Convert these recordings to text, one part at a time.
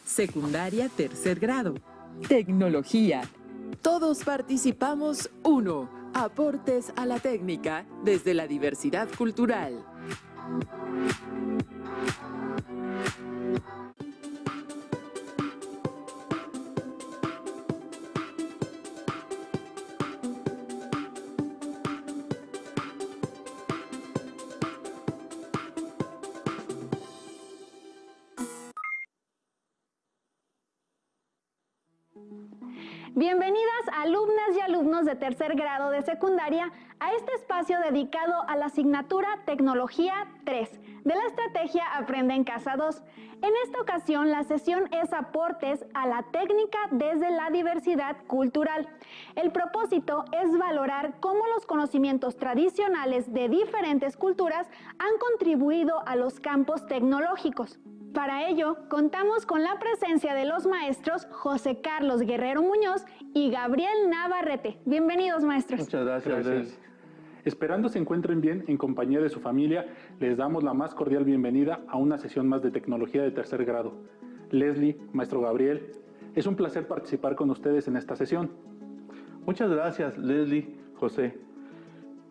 Secundaria, tercer grado. Tecnología. Todos participamos. 1. Aportes a la técnica desde la diversidad cultural. Bienvenidas alumnas y alumnos de tercer grado de secundaria a este espacio dedicado a la asignatura Tecnología 3 de la estrategia Aprende en Casa 2. En esta ocasión la sesión es aportes a la técnica desde la diversidad cultural. El propósito es valorar cómo los conocimientos tradicionales de diferentes culturas han contribuido a los campos tecnológicos. Para ello, contamos con la presencia de los maestros José Carlos Guerrero Muñoz y Gabriel Navarrete. Bienvenidos, maestros. Muchas gracias. Esperando se encuentren bien en compañía de su familia, les damos la más cordial bienvenida a una sesión más de tecnología de tercer grado. Leslie, maestro Gabriel, es un placer participar con ustedes en esta sesión. Muchas gracias, Leslie, José.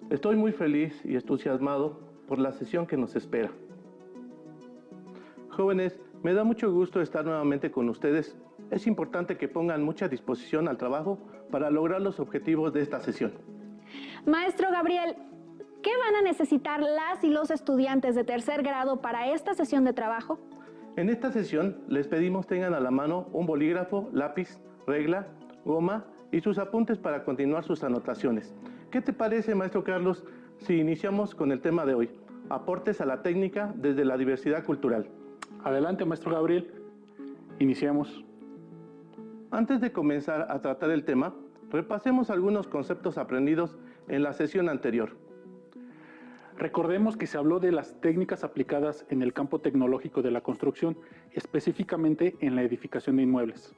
Estoy muy feliz y entusiasmado por la sesión que nos espera. Jóvenes, me da mucho gusto estar nuevamente con ustedes. Es importante que pongan mucha disposición al trabajo para lograr los objetivos de esta sesión. Maestro Gabriel, ¿qué van a necesitar las y los estudiantes de tercer grado para esta sesión de trabajo? En esta sesión les pedimos tengan a la mano un bolígrafo, lápiz, regla, goma y sus apuntes para continuar sus anotaciones. ¿Qué te parece, maestro Carlos, si iniciamos con el tema de hoy? Aportes a la técnica desde la diversidad cultural. Adelante, maestro Gabriel. Iniciamos. Antes de comenzar a tratar el tema, repasemos algunos conceptos aprendidos en la sesión anterior. Recordemos que se habló de las técnicas aplicadas en el campo tecnológico de la construcción, específicamente en la edificación de inmuebles.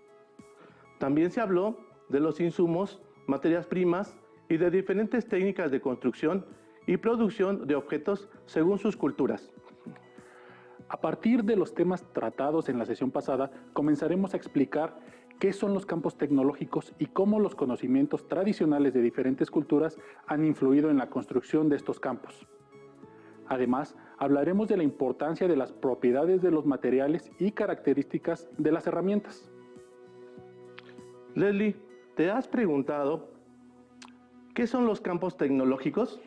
También se habló de los insumos, materias primas y de diferentes técnicas de construcción y producción de objetos según sus culturas. A partir de los temas tratados en la sesión pasada, comenzaremos a explicar qué son los campos tecnológicos y cómo los conocimientos tradicionales de diferentes culturas han influido en la construcción de estos campos. Además, hablaremos de la importancia de las propiedades de los materiales y características de las herramientas. Leslie, ¿te has preguntado qué son los campos tecnológicos?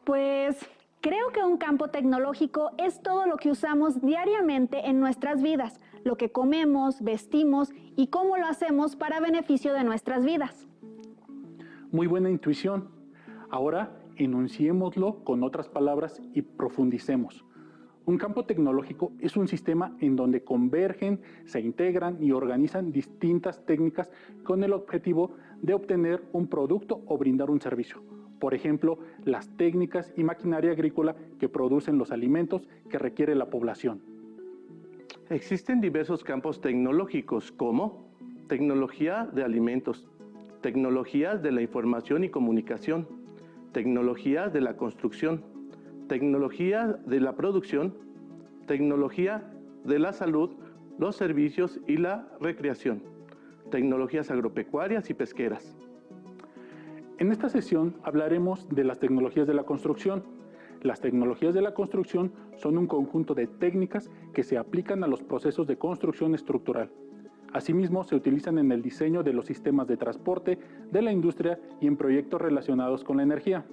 Pues creo que un campo tecnológico es todo lo que usamos diariamente en nuestras vidas, lo que comemos, vestimos y cómo lo hacemos para beneficio de nuestras vidas. Muy buena intuición. Ahora enunciémoslo con otras palabras y profundicemos. Un campo tecnológico es un sistema en donde convergen, se integran y organizan distintas técnicas con el objetivo de obtener un producto o brindar un servicio. Por ejemplo, las técnicas y maquinaria agrícola que producen los alimentos que requiere la población. Existen diversos campos tecnológicos como tecnología de alimentos, tecnologías de la información y comunicación, tecnologías de la construcción, tecnología de la producción, tecnología de la salud, los servicios y la recreación, tecnologías agropecuarias y pesqueras. En esta sesión hablaremos de las tecnologías de la construcción. Las tecnologías de la construcción son un conjunto de técnicas que se aplican a los procesos de construcción estructural. Asimismo, se utilizan en el diseño de los sistemas de transporte, de la industria y en proyectos relacionados con la energía.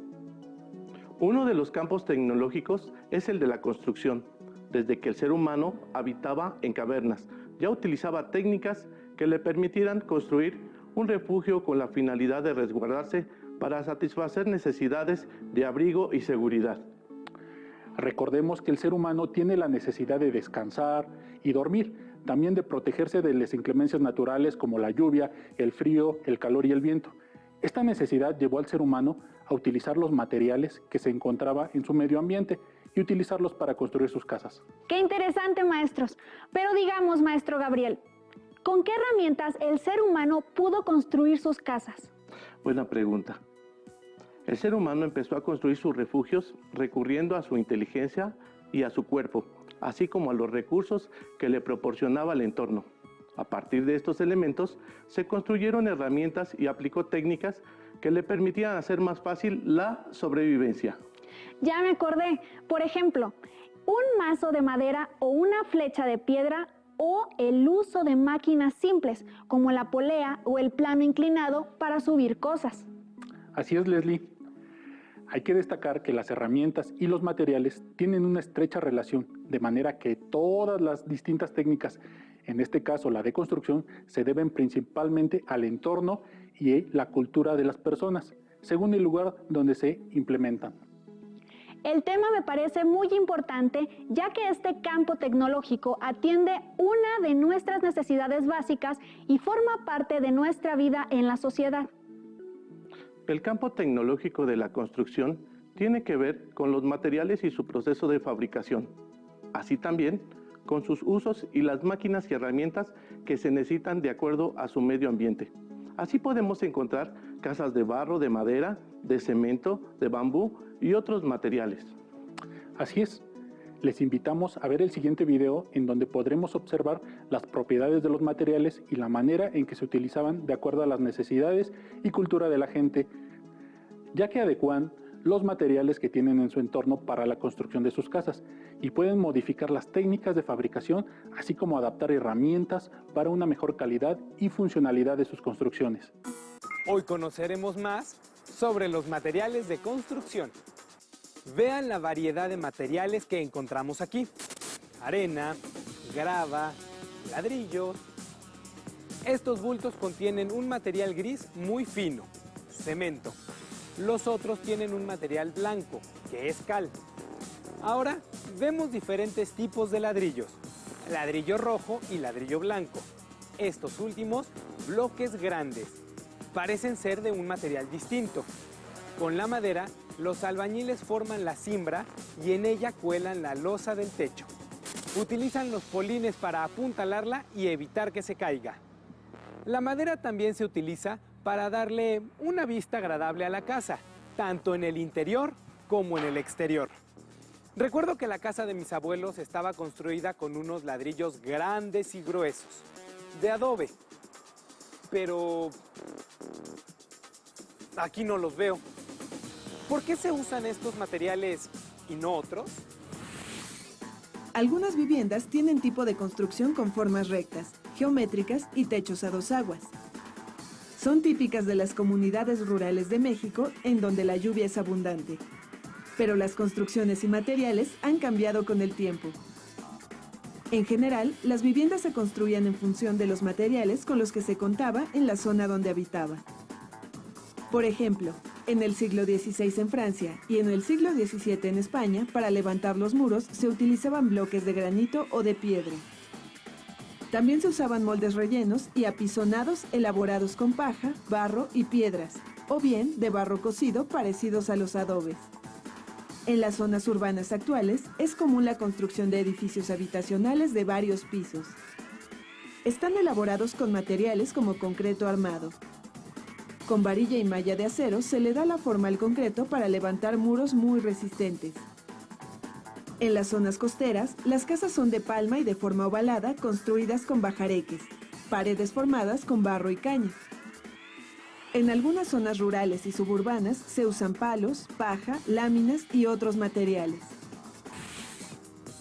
Uno de los campos tecnológicos es el de la construcción. Desde que el ser humano habitaba en cavernas, ya utilizaba técnicas que le permitieran construir un refugio con la finalidad de resguardarse para satisfacer necesidades de abrigo y seguridad. Recordemos que el ser humano tiene la necesidad de descansar y dormir, también de protegerse de las inclemencias naturales como la lluvia, el frío, el calor y el viento. Esta necesidad llevó al ser humano a utilizar los materiales que se encontraba en su medio ambiente y utilizarlos para construir sus casas. ¡Qué interesante, maestros! Pero digamos, maestro Gabriel, ¿con qué herramientas el ser humano pudo construir sus casas? Buena pregunta. El ser humano empezó a construir sus refugios recurriendo a su inteligencia y a su cuerpo, así como a los recursos que le proporcionaba el entorno. A partir de estos elementos, se construyeron herramientas y aplicó técnicas que le permitían hacer más fácil la sobrevivencia. Ya me acordé, por ejemplo, un mazo de madera o una flecha de piedra o el uso de máquinas simples como la polea o el plano inclinado para subir cosas. Así es, Leslie. Hay que destacar que las herramientas y los materiales tienen una estrecha relación, de manera que todas las distintas técnicas, en este caso la de construcción, se deben principalmente al entorno y la cultura de las personas, según el lugar donde se implementan. El tema me parece muy importante, ya que este campo tecnológico atiende una de nuestras necesidades básicas y forma parte de nuestra vida en la sociedad. El campo tecnológico de la construcción tiene que ver con los materiales y su proceso de fabricación, así también con sus usos y las máquinas y herramientas que se necesitan de acuerdo a su medio ambiente. Así podemos encontrar casas de barro, de madera, de cemento, de bambú y otros materiales. Así es. Les invitamos a ver el siguiente video en donde podremos observar las propiedades de los materiales y la manera en que se utilizaban de acuerdo a las necesidades y cultura de la gente, ya que adecuan los materiales que tienen en su entorno para la construcción de sus casas y pueden modificar las técnicas de fabricación, así como adaptar herramientas para una mejor calidad y funcionalidad de sus construcciones. Hoy conoceremos más sobre los materiales de construcción. Vean la variedad de materiales que encontramos aquí: arena, grava, ladrillos. Estos bultos contienen un material gris muy fino, cemento. Los otros tienen un material blanco, que es cal. Ahora vemos diferentes tipos de ladrillos: ladrillo rojo y ladrillo blanco. Estos últimos, bloques grandes, parecen ser de un material distinto. Con la madera, los albañiles forman la cimbra y en ella cuelan la losa del techo. Utilizan los polines para apuntalarla y evitar que se caiga. La madera también se utiliza para darle una vista agradable a la casa, tanto en el interior como en el exterior. Recuerdo que la casa de mis abuelos estaba construida con unos ladrillos grandes y gruesos, de adobe, pero aquí no los veo. ¿Por qué se usan estos materiales y no otros? Algunas viviendas tienen tipo de construcción con formas rectas, geométricas y techos a dos aguas. Son típicas de las comunidades rurales de México, en donde la lluvia es abundante. Pero las construcciones y materiales han cambiado con el tiempo. En general, las viviendas se construían en función de los materiales con los que se contaba en la zona donde habitaba. Por ejemplo, en el siglo XVI en Francia y en el siglo XVII en España, para levantar los muros se utilizaban bloques de granito o de piedra. También se usaban moldes rellenos y apisonados elaborados con paja, barro y piedras, o bien de barro cocido parecidos a los adobes. En las zonas urbanas actuales es común la construcción de edificios habitacionales de varios pisos. Están elaborados con materiales como concreto armado. Con varilla y malla de acero se le da la forma al concreto para levantar muros muy resistentes. En las zonas costeras, las casas son de palma y de forma ovalada, construidas con bajareques, paredes formadas con barro y caña. En algunas zonas rurales y suburbanas se usan palos, paja, láminas y otros materiales.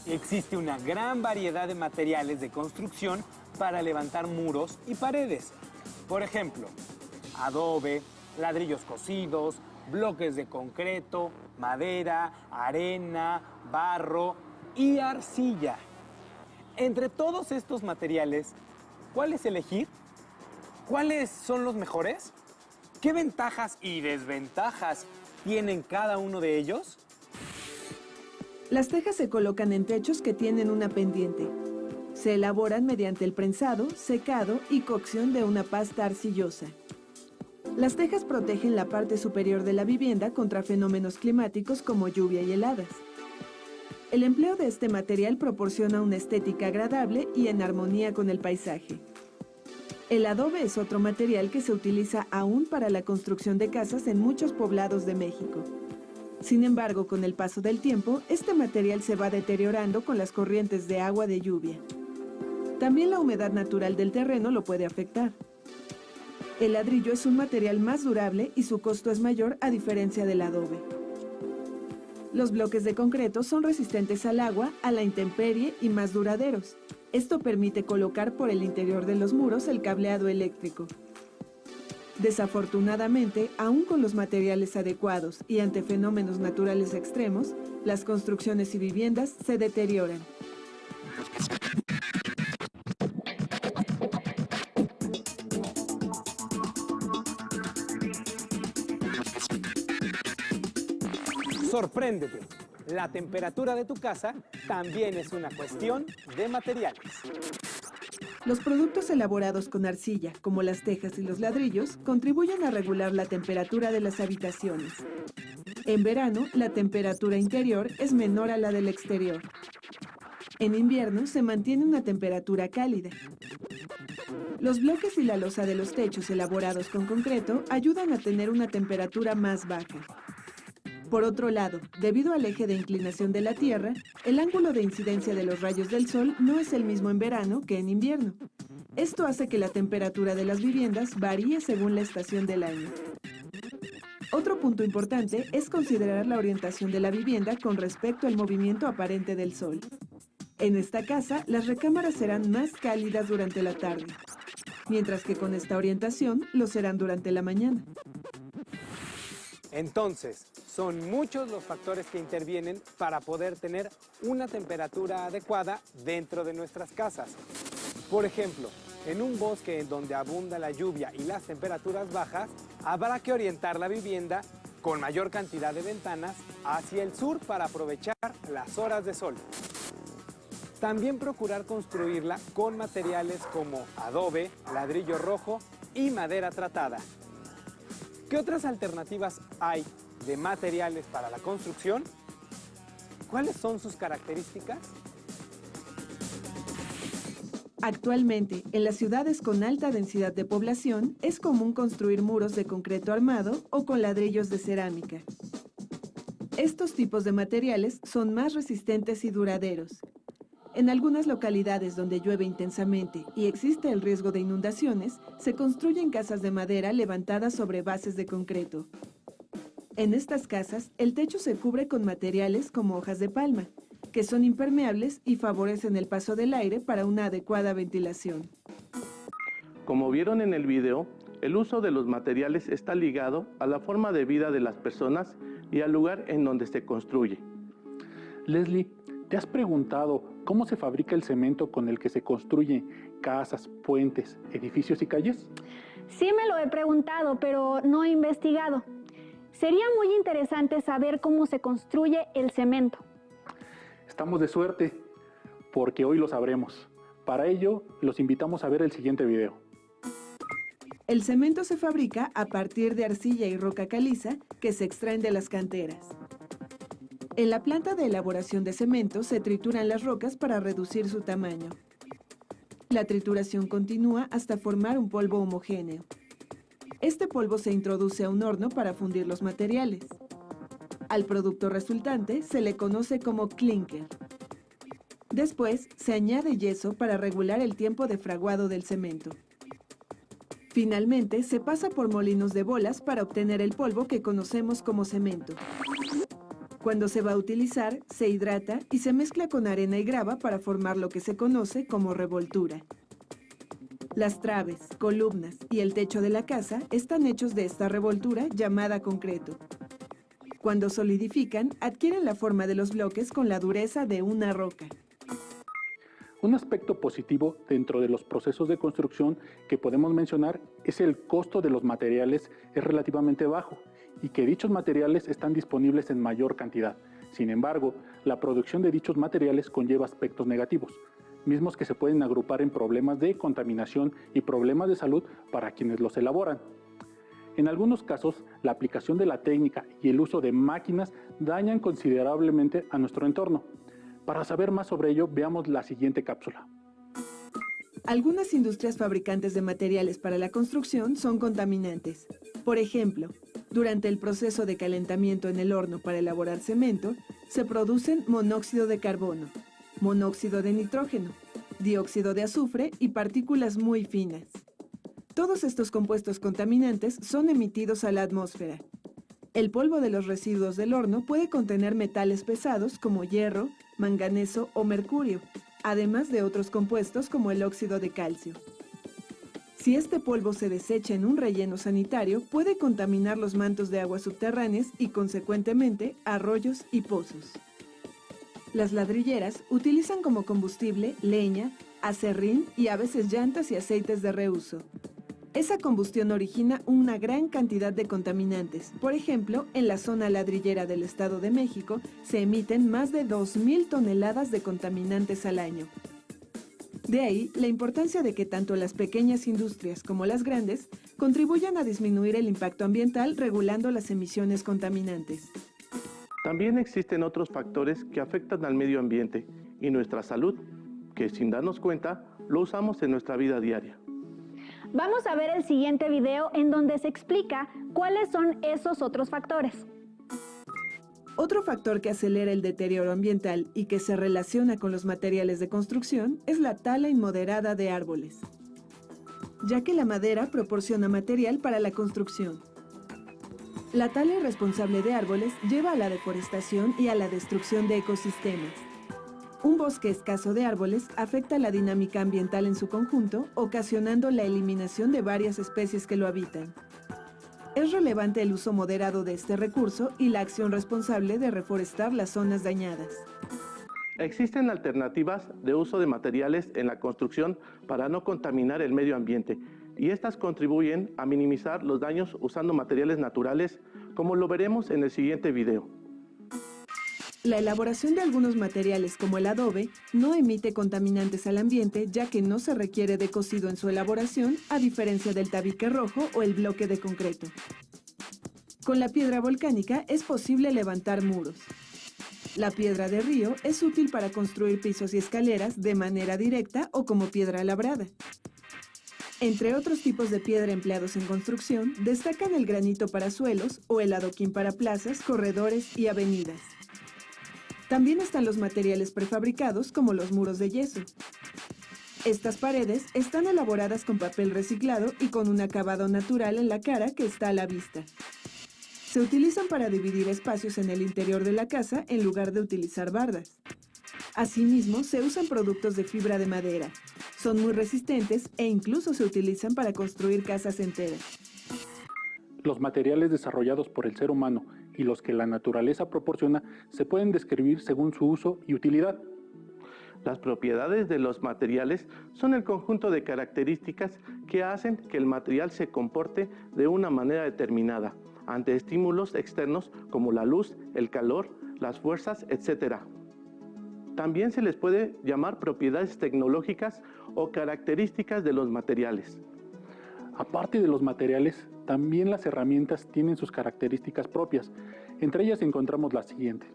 Existe una gran variedad de materiales de construcción para levantar muros y paredes. Por ejemplo, adobe, ladrillos cocidos, bloques de concreto, madera, arena, barro y arcilla. Entre todos estos materiales, ¿cuáles elegir? ¿Cuáles son los mejores? ¿Qué ventajas y desventajas tienen cada uno de ellos? Las tejas se colocan en techos que tienen una pendiente. Se elaboran mediante el prensado, secado y cocción de una pasta arcillosa. Las tejas protegen la parte superior de la vivienda contra fenómenos climáticos como lluvia y heladas. El empleo de este material proporciona una estética agradable y en armonía con el paisaje. El adobe es otro material que se utiliza aún para la construcción de casas en muchos poblados de México. Sin embargo, con el paso del tiempo, este material se va deteriorando con las corrientes de agua de lluvia. También la humedad natural del terreno lo puede afectar. El ladrillo es un material más durable y su costo es mayor a diferencia del adobe. Los bloques de concreto son resistentes al agua, a la intemperie y más duraderos. Esto permite colocar por el interior de los muros el cableado eléctrico. Desafortunadamente, aún con los materiales adecuados y ante fenómenos naturales extremos, las construcciones y viviendas se deterioran. Sorpréndete. La temperatura de tu casa también es una cuestión de materiales. Los productos elaborados con arcilla, como las tejas y los ladrillos, contribuyen a regular la temperatura de las habitaciones. En verano, la temperatura interior es menor a la del exterior. En invierno, se mantiene una temperatura cálida. Los bloques y la losa de los techos elaborados con concreto ayudan a tener una temperatura más baja. Por otro lado, debido al eje de inclinación de la Tierra, el ángulo de incidencia de los rayos del sol no es el mismo en verano que en invierno. Esto hace que la temperatura de las viviendas varíe según la estación del año. Otro punto importante es considerar la orientación de la vivienda con respecto al movimiento aparente del sol. En esta casa, las recámaras serán más cálidas durante la tarde, mientras que con esta orientación lo serán durante la mañana. Entonces, son muchos los factores que intervienen para poder tener una temperatura adecuada dentro de nuestras casas. Por ejemplo, en un bosque en donde abunda la lluvia y las temperaturas bajas, habrá que orientar la vivienda con mayor cantidad de ventanas hacia el sur para aprovechar las horas de sol. También procurar construirla con materiales como adobe, ladrillo rojo y madera tratada. ¿Qué otras alternativas hay de materiales para la construcción? ¿Cuáles son sus características? Actualmente, en las ciudades con alta densidad de población, es común construir muros de concreto armado o con ladrillos de cerámica. Estos tipos de materiales son más resistentes y duraderos. En algunas localidades donde llueve intensamente y existe el riesgo de inundaciones, se construyen casas de madera levantadas sobre bases de concreto. En estas casas, el techo se cubre con materiales como hojas de palma, que son impermeables y favorecen el paso del aire para una adecuada ventilación. Como vieron en el video, el uso de los materiales está ligado a la forma de vida de las personas y al lugar en donde se construye. Leslie, ¿te has preguntado cómo se fabrica el cemento con el que se construyen casas, puentes, edificios y calles? Sí me lo he preguntado, pero no he investigado. Sería muy interesante saber cómo se construye el cemento. Estamos de suerte, porque hoy lo sabremos. Para ello, los invitamos a ver el siguiente video. El cemento se fabrica a partir de arcilla y roca caliza que se extraen de las canteras. En la planta de elaboración de cemento se trituran las rocas para reducir su tamaño. La trituración continúa hasta formar un polvo homogéneo. Este polvo se introduce a un horno para fundir los materiales. Al producto resultante se le conoce como clinker. Después se añade yeso para regular el tiempo de fraguado del cemento. Finalmente se pasa por molinos de bolas para obtener el polvo que conocemos como cemento. Cuando se va a utilizar, se hidrata y se mezcla con arena y grava para formar lo que se conoce como revoltura. Las traves, columnas y el techo de la casa están hechos de esta revoltura llamada concreto. Cuando solidifican, adquieren la forma de los bloques con la dureza de una roca. Un aspecto positivo dentro de los procesos de construcción que podemos mencionar es el costo de los materiales es relativamente bajo y que dichos materiales están disponibles en mayor cantidad. Sin embargo, la producción de dichos materiales conlleva aspectos negativos, mismos que se pueden agrupar en problemas de contaminación y problemas de salud para quienes los elaboran. En algunos casos, la aplicación de la técnica y el uso de máquinas dañan considerablemente a nuestro entorno. Para saber más sobre ello, veamos la siguiente cápsula. Algunas industrias fabricantes de materiales para la construcción son contaminantes. Por ejemplo, Durante el proceso de calentamiento en el horno para elaborar cemento, se producen monóxido de carbono, monóxido de nitrógeno, dióxido de azufre y partículas muy finas. Todos estos compuestos contaminantes son emitidos a la atmósfera. El polvo de los residuos del horno puede contener metales pesados como hierro, manganeso o mercurio, además de otros compuestos como el óxido de calcio. Si este polvo se desecha en un relleno sanitario, puede contaminar los mantos de aguas subterráneas y, consecuentemente, arroyos y pozos. Las ladrilleras utilizan como combustible leña, aserrín y a veces llantas y aceites de reuso. Esa combustión origina una gran cantidad de contaminantes. Por ejemplo, en la zona ladrillera del Estado de México se emiten más de 2.000 toneladas de contaminantes al año. De ahí la importancia de que tanto las pequeñas industrias como las grandes contribuyan a disminuir el impacto ambiental regulando las emisiones contaminantes. También existen otros factores que afectan al medio ambiente y nuestra salud, que sin darnos cuenta lo usamos en nuestra vida diaria. Vamos a ver el siguiente video en donde se explica cuáles son esos otros factores. Otro factor que acelera el deterioro ambiental y que se relaciona con los materiales de construcción es la tala inmoderada de árboles, ya que la madera proporciona material para la construcción. La tala irresponsable de árboles lleva a la deforestación y a la destrucción de ecosistemas. Un bosque escaso de árboles afecta la dinámica ambiental en su conjunto, ocasionando la eliminación de varias especies que lo habitan. Es relevante el uso moderado de este recurso y la acción responsable de reforestar las zonas dañadas. Existen alternativas de uso de materiales en la construcción para no contaminar el medio ambiente, y estas contribuyen a minimizar los daños usando materiales naturales, como lo veremos en el siguiente video. La elaboración de algunos materiales como el adobe no emite contaminantes al ambiente, ya que no se requiere de cocido en su elaboración, a diferencia del tabique rojo o el bloque de concreto. Con la piedra volcánica es posible levantar muros. La piedra de río es útil para construir pisos y escaleras de manera directa o como piedra labrada. Entre otros tipos de piedra empleados en construcción, destacan el granito para suelos o el adoquín para plazas, corredores y avenidas. También están los materiales prefabricados como los muros de yeso. Estas paredes están elaboradas con papel reciclado y con un acabado natural en la cara que está a la vista. Se utilizan para dividir espacios en el interior de la casa en lugar de utilizar bardas. Asimismo, se usan productos de fibra de madera. Son muy resistentes e incluso se utilizan para construir casas enteras. Los materiales desarrollados por el ser humano y los que la naturaleza proporciona se pueden describir según su uso y utilidad. Las propiedades de los materiales son el conjunto de características que hacen que el material se comporte de una manera determinada ante estímulos externos como la luz, el calor, las fuerzas, etc. También se les puede llamar propiedades tecnológicas o características de los materiales. Aparte de los materiales, también las herramientas tienen sus características propias. Entre ellas encontramos las siguientes.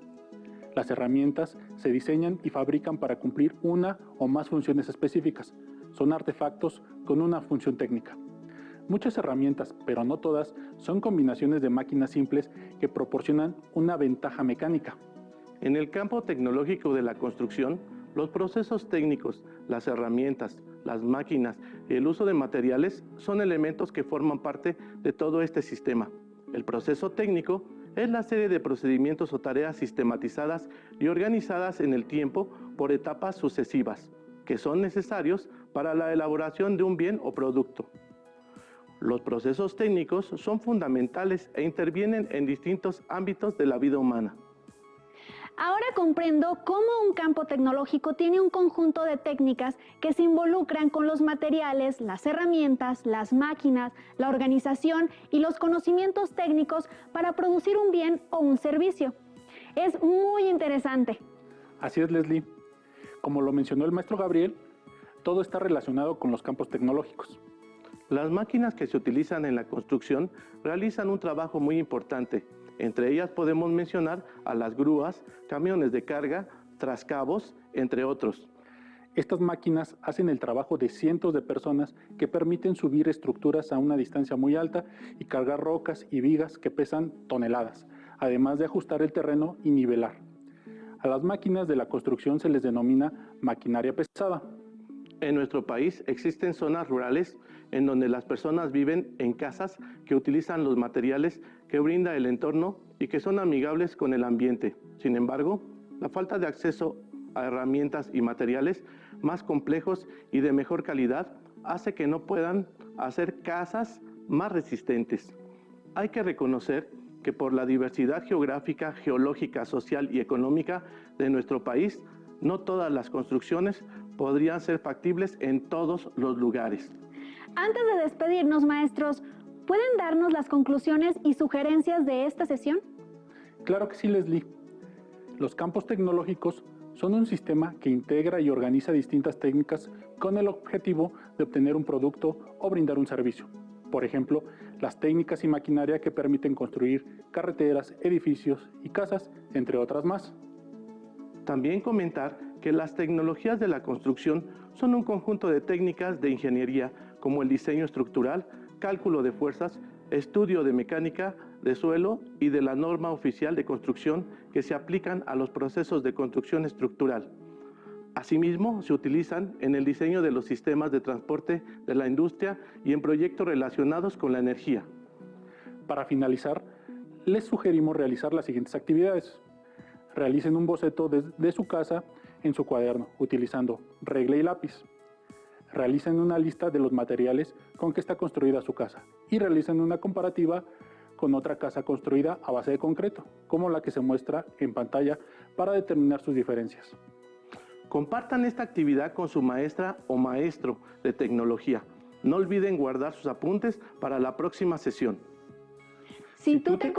Las herramientas se diseñan y fabrican para cumplir una o más funciones específicas. Son artefactos con una función técnica. Muchas herramientas, pero no todas, son combinaciones de máquinas simples que proporcionan una ventaja mecánica. En el campo tecnológico de la construcción, los procesos técnicos, las herramientas, las máquinas y el uso de materiales son elementos que forman parte de todo este sistema. El proceso técnico es la serie de procedimientos o tareas sistematizadas y organizadas en el tiempo por etapas sucesivas, que son necesarios para la elaboración de un bien o producto. Los procesos técnicos son fundamentales e intervienen en distintos ámbitos de la vida humana. Ahora comprendo cómo un campo tecnológico tiene un conjunto de técnicas que se involucran con los materiales, las herramientas, las máquinas, la organización y los conocimientos técnicos para producir un bien o un servicio. Es muy interesante. Así es, Leslie. Como lo mencionó el maestro Gabriel, todo está relacionado con los campos tecnológicos. Las máquinas que se utilizan en la construcción realizan un trabajo muy importante. Entre ellas podemos mencionar a las grúas, camiones de carga, trascabos, entre otros. Estas máquinas hacen el trabajo de cientos de personas que permiten subir estructuras a una distancia muy alta y cargar rocas y vigas que pesan toneladas, además de ajustar el terreno y nivelar. A las máquinas de la construcción se les denomina maquinaria pesada. En nuestro país existen zonas rurales en donde las personas viven en casas que utilizan los materiales que brinda el entorno y que son amigables con el ambiente. Sin embargo, la falta de acceso a herramientas y materiales más complejos y de mejor calidad hace que no puedan hacer casas más resistentes. Hay que reconocer que por la diversidad geográfica, geológica, social y económica de nuestro país, no todas las construcciones podrían ser factibles en todos los lugares. Antes de despedirnos, maestros, ¿pueden darnos las conclusiones y sugerencias de esta sesión? Claro que sí, Leslie. Los campos tecnológicos son un sistema que integra y organiza distintas técnicas con el objetivo de obtener un producto o brindar un servicio. Por ejemplo, las técnicas y maquinaria que permiten construir carreteras, edificios y casas, entre otras más. También comentar que las tecnologías de la construcción son un conjunto de técnicas de ingeniería como el diseño estructural, cálculo de fuerzas, estudio de mecánica de suelo y de la norma oficial de construcción que se aplican a los procesos de construcción estructural. Asimismo, se utilizan en el diseño de los sistemas de transporte de la industria y en proyectos relacionados con la energía. Para finalizar, les sugerimos realizar las siguientes actividades. Realicen un boceto de su casa en su cuaderno, utilizando regla y lápiz. Realicen una lista de los materiales con que está construida su casa y realicen una comparativa con otra casa construida a base de concreto, como la que se muestra en pantalla, para determinar sus diferencias. Compartan esta actividad con su maestra o maestro de tecnología. No olviden guardar sus apuntes para la próxima sesión. Si tú te